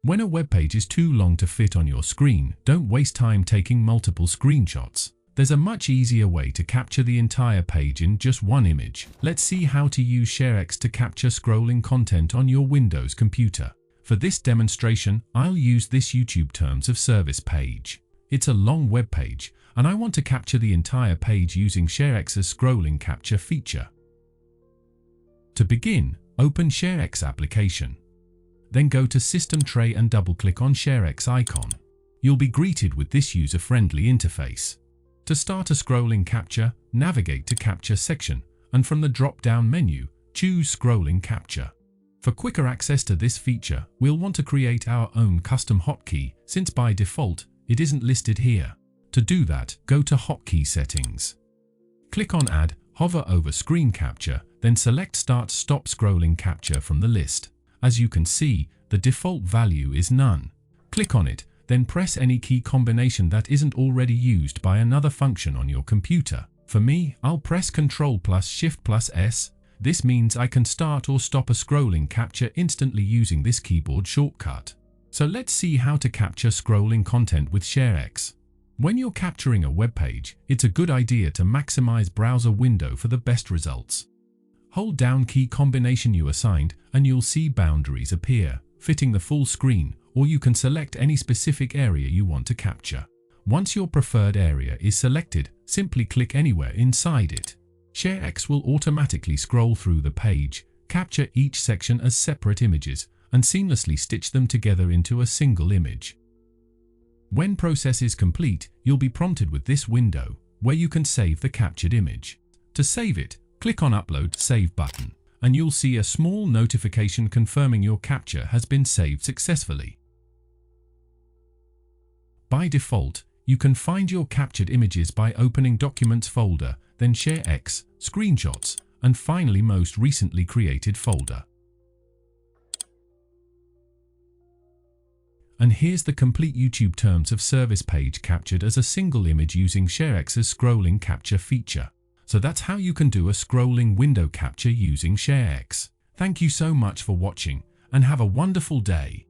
When a web page is too long to fit on your screen, don't waste time taking multiple screenshots. There's a much easier way to capture the entire page in just one image. Let's see how to use ShareX to capture scrolling content on your Windows computer. For this demonstration, I'll use this YouTube Terms of Service page. It's a long web page, and I want to capture the entire page using ShareX's Scrolling Capture feature. To begin, open ShareX application. Then go to System Tray and double-click on ShareX icon. You'll be greeted with this user-friendly interface. To start a scrolling capture, navigate to Capture section, and from the drop-down menu, choose Scrolling Capture. For quicker access to this feature, we'll want to create our own custom hotkey, since by default, it isn't listed here. To do that, go to Hotkey Settings. Click on Add, hover over Screen Capture, then select Start/Stop Scrolling Capture from the list. As you can see, the default value is none. Click on it, then press any key combination that isn't already used by another function on your computer. For me, I'll press Ctrl+Shift+S. This means I can start or stop a scrolling capture instantly using this keyboard shortcut. So let's see how to capture scrolling content with ShareX. When you're capturing a web page, it's a good idea to maximize browser window for the best results. Hold down key combination you assigned and you'll see boundaries appear, fitting the full screen, or you can select any specific area you want to capture. Once your preferred area is selected, simply click anywhere inside it. ShareX will automatically scroll through the page, capture each section as separate images, and seamlessly stitch them together into a single image. When process is complete, you'll be prompted with this window, where you can save the captured image. To save it, click on Upload Save button, and you'll see a small notification confirming your capture has been saved successfully. By default, you can find your captured images by opening Documents folder, then ShareX, Screenshots, and finally Most Recently Created folder. And here's the complete YouTube Terms of Service page captured as a single image using ShareX's Scrolling Capture feature. So that's how you can do a scrolling window capture using ShareX. Thank you so much for watching, and have a wonderful day.